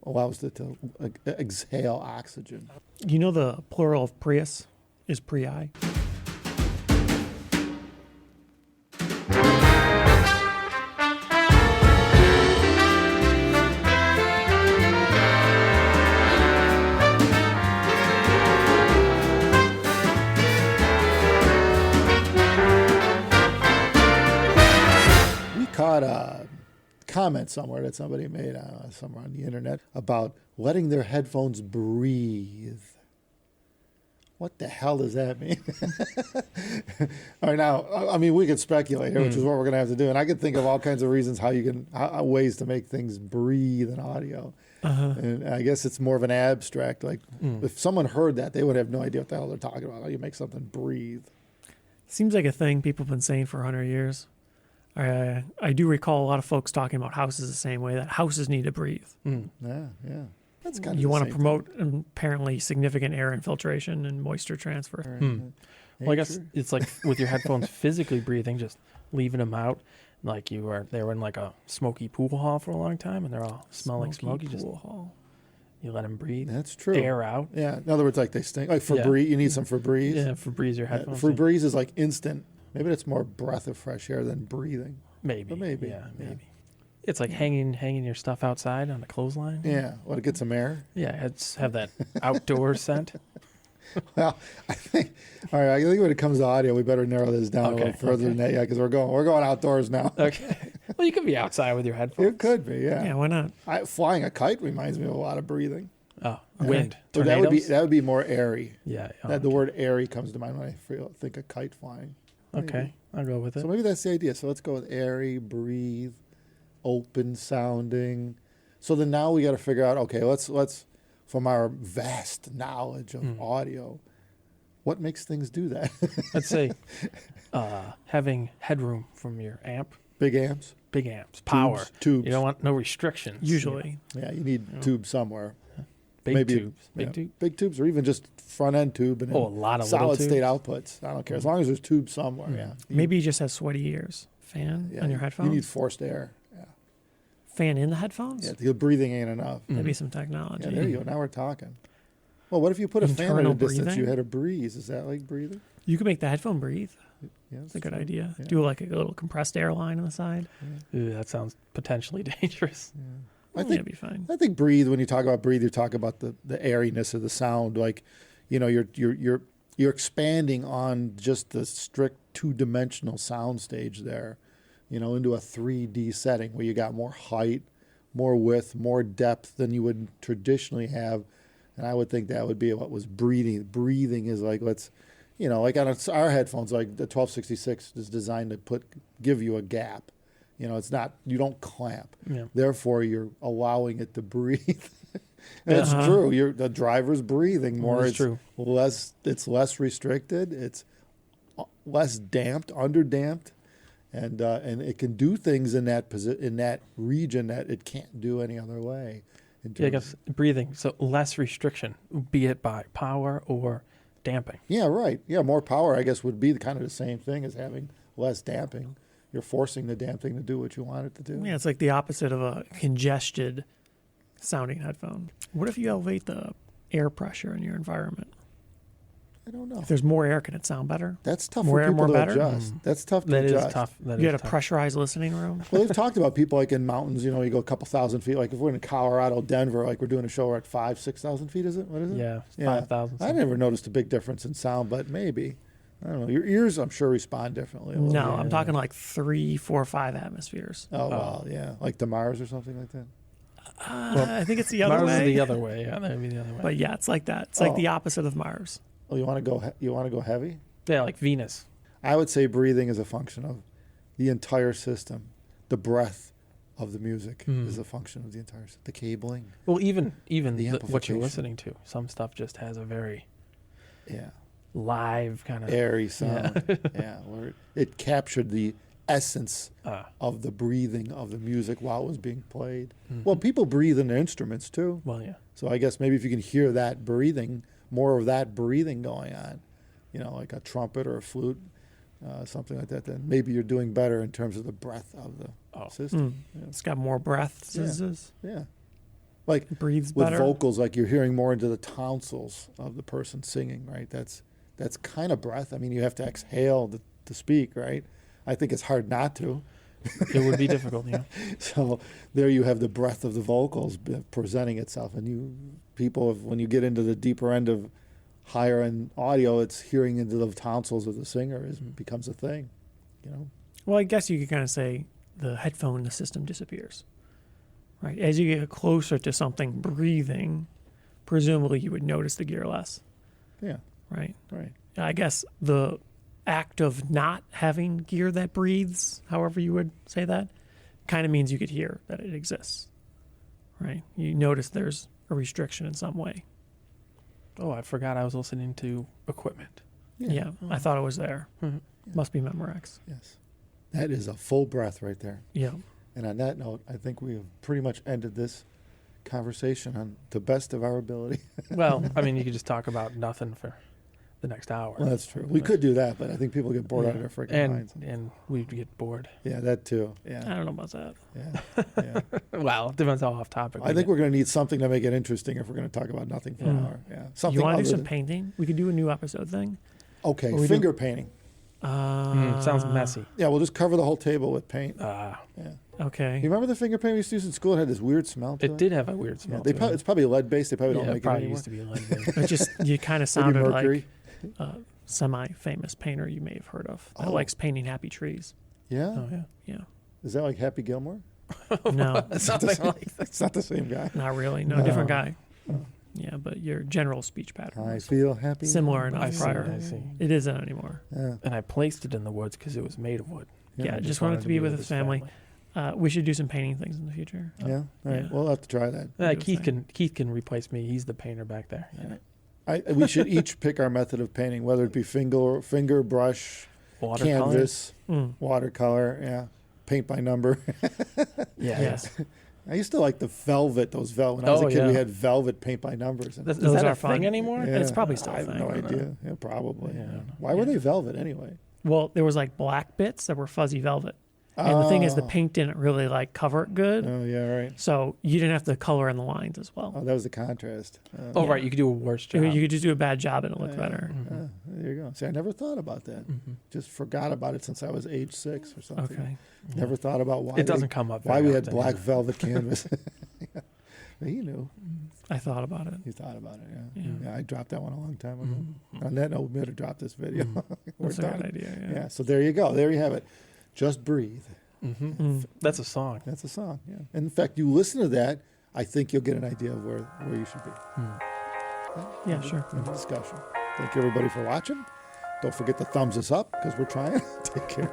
allows it to exhale oxygen. You know the plural of Prius is Prii? Caught a comment somewhere that somebody made somewhere on the internet about letting their headphones breathe. What the hell does that mean? All right, now, I mean, we could speculate here, which is what we're going to have to do. And I could think of all kinds of reasons how you can, ways to make things breathe in audio. And I guess it's more of an abstract. Like, if someone heard that, they would have no idea what the hell they're talking about. How you make something breathe. Seems like a thing people have been saying for 100 years. I do recall a lot of folks talking about houses the same way, that houses need to breathe. Yeah. That's kind of you the want to same promote apparently significant air infiltration and moisture transfer. thing. Well, I guess it's like with your headphones physically breathing, just leaving them out. Like they were in like a smoky pool hall for a long time, and they're all smell like smoke. You let them breathe. That's true. Air out. Yeah. In other words, like they stink. Like Febreze, you need some Febreze. Yeah, Febreze your headphones. Febreze is like instant. Maybe it's more breath of fresh air than breathing. Maybe. But maybe. Yeah, maybe. It's like hanging your stuff outside on a clothesline. Yeah. Well, to get some air. Yeah, have that outdoor scent. Well, I think when it comes to audio, we better narrow this down a little further than that. Yeah, because we're going outdoors now. Okay. Well, you could be outside with your headphones. It could be. Yeah. Yeah, why not? Flying a kite reminds me of a lot of breathing. Oh, wind. So Tornadoes? that would be more airy. Yeah. The word airy comes to mind when I think of kite flying. Okay, I'll go with it. So maybe that's the idea. So let's go with airy, breathe, open sounding. So then now we got to figure out, okay, let's from our vast knowledge of audio, what makes things do that? Let's say having headroom from your amp. Big amps? Big amps. Power. Tubes. You don't want no restrictions. Usually. Yeah, you need tubes somewhere. Big tubes. Big tubes, or even just front end tube and a lot of solid little state outputs. I don't care as long as there's tubes somewhere. Yeah. Maybe you just have sweaty ears. Fan on your headphones. You need forced air. Yeah. Fan in the headphones. Yeah. The breathing ain't enough. Maybe some technology. Yeah. There you go. Now we're talking. Well, what if you put a fan at a Internal distance? breathing? You had a breeze. Is that like breathing? You could make the headphone breathe. Yeah, That's a good idea. Yeah. Do like a little compressed air line on the side. Ooh, that sounds potentially dangerous. I think it'd be fine. I think breathe. When you talk about breathe, you talk about the airiness of the sound. Like, you're expanding on just the strict 2-dimensional sound stage there, into a 3D setting where you got more height, more width, more depth than you would traditionally have. And I would think that would be what was breathing. Breathing is like, like on our headphones, like the 1266 is designed to give you a gap. It's not, you don't clamp. Yeah. Therefore, you're allowing it to breathe. And it's true. The driver's breathing more. That's it's true. It's less restricted. It's less damped, underdamped, and it can do things in that region that it can't do any other way. Yeah, I guess breathing. So less restriction, be it by power or damping. Yeah, right. Yeah, more power, I guess, would be kind of the same thing as having less damping. You're forcing the damn thing to do what you want it to do. Yeah, it's like the opposite of a congested sounding headphone. What if you elevate the air pressure in your environment? I don't know. If there's more air, can it sound better? That's tough More for air, people more to better? adjust. That's tough to That adjust. is tough. That You is got a tough. pressurized listening room? Well, they've talked about people like in mountains, you go a couple thousand feet. Like if we're in Colorado, Denver, like we're doing a show, we're at 5,000, 6,000 feet, is it? What is it? Yeah, 5,000. I never noticed a big difference in sound, but maybe. I don't know. Your ears, I'm sure, respond differently. No, I'm talking like 3, 4, 5 atmospheres. Oh, wow, yeah. Like the Mars or something like that? I think it's the other Mars way. is the other way. Yeah, that would be the other way. But yeah, it's like that. It's like the opposite of Mars. Oh, you want to go heavy? Yeah, like Venus. I would say breathing is a function of the entire system. The breath of the music is a function of the entire system. The cabling. Well, even The what you're amplification. listening to, some stuff just has a very Yeah. live kind of Airy sound. Yeah. Where it captured the essence Ah. of the breathing of the music while it was being played. Well, people breathe in their instruments too. Well, yeah. So I guess maybe if you can hear that breathing, more of that breathing going on, like a trumpet or a flute, something like that, then maybe you're doing better in terms of the breath of the system. It's got more breath. Yeah. Yeah. Like Breathes with better. vocals, like you're hearing more into the tonsils of the person singing, right? That's kind of breath. I mean, you have to exhale to speak, right? I think it's hard not to. It would be difficult, yeah. So there you have the breath of the vocals presenting itself, and when you get into the deeper end of higher end audio, it's hearing into the tonsils of the singer becomes a thing, you know. Well, I guess you could kind of say the headphone in the system disappears. Right. As you get closer to something breathing, presumably you would notice the gear less. Yeah, Right. right. I guess the act of not having gear that breathes, however you would say that, kind of means you could hear that it exists. Right. You notice there's a restriction in some way. Oh, I forgot I was listening to equipment. Yeah. I thought it was there. Mhm. Must be Memorex. Yes, that is a full breath right there. Yeah. And on that note, I think we have pretty much ended this conversation on the best of our ability. Well, I mean, you could just talk about nothing for the next hour. Well, that's true. We could do that, but I think people get bored out of their freaking minds. And we'd get bored. Yeah, that too. I Yeah, don't know about that. yeah, yeah. Well, it depends how off topic. I think we're going to need something to make it interesting if we're going to talk about nothing for an Yeah. hour. Yeah, something You want to do other some than- painting? We could do a new episode thing. Okay, Or we finger painting. sounds messy. Yeah, we'll just cover the whole table with paint. Uh, Yeah. Okay. You remember the finger paint we used to use in school? It had this weird smell to it. it did have a weird Yeah, smell. they to probably, it. it's probably lead based. They probably Yeah, don't it make it probably anymore. used to be lead-based. It just you kind of Maybe sounded mercury. like a semi-famous painter you may have heard of that Oh. likes painting happy trees. Yeah, Oh yeah. Yeah. is that like Happy Gilmore? No, It's not the same, it's not the same guy. not really. No, No. different guy. Yeah, but your general speech pattern I is feel happy. similar enough I see, prior. I see. It isn't anymore. Yeah, And I placed it in the woods because it was made of wood. Yeah, I just wanted to be with his his family. We should do some painting things in the future. yeah. All right, Yeah. we'll have to try that. Do a Keith thing. Keith can replace me. He's the painter back there. Yeah. We should each pick our method of painting, whether it be finger, brush, Watercolor. canvas, Mm. watercolor. Yeah, paint by number. Yeah. Yes. I used to like the velvet. Those velvet. When I was a Oh, kid, we yeah. had velvet paint by numbers. And Is Those that are a fun. thing anymore? Yeah. It's probably still a I have thing. no I don't idea. Yeah, probably. Yeah. Why were Yeah. they velvet anyway? Well, there was like black bits that were fuzzy velvet, and the thing is, the Oh. paint didn't really like cover it good, Oh yeah, right. so you didn't have to color in the lines as well. Oh, that was the contrast. Oh, Yeah. right. You could do a worse job. You could just do a bad job and it looked Yeah. better. Mhm. There you go. See, I never thought about that. Mhm. Just forgot about it since I was age 6 or something. Okay. Never thought about why It doesn't come up. why very we had often, black yeah. velvet canvas. Yeah. He knew. I thought about it. He thought about it. Yeah. Yeah. Yeah. I dropped that one a long time ago. Mhm. On that note, we better drop this video. We're That's a done. good idea. Yeah. Yeah. So there you go. There you have it. Just breathe. Mhm. Mm. That's a song. That's a song. Yeah. In fact, you listen to that, I think you'll get an idea of where you should be. Yeah, sure. End of discussion. Thank you everybody for watching. Don't forget to thumbs us up because we're trying. Take care.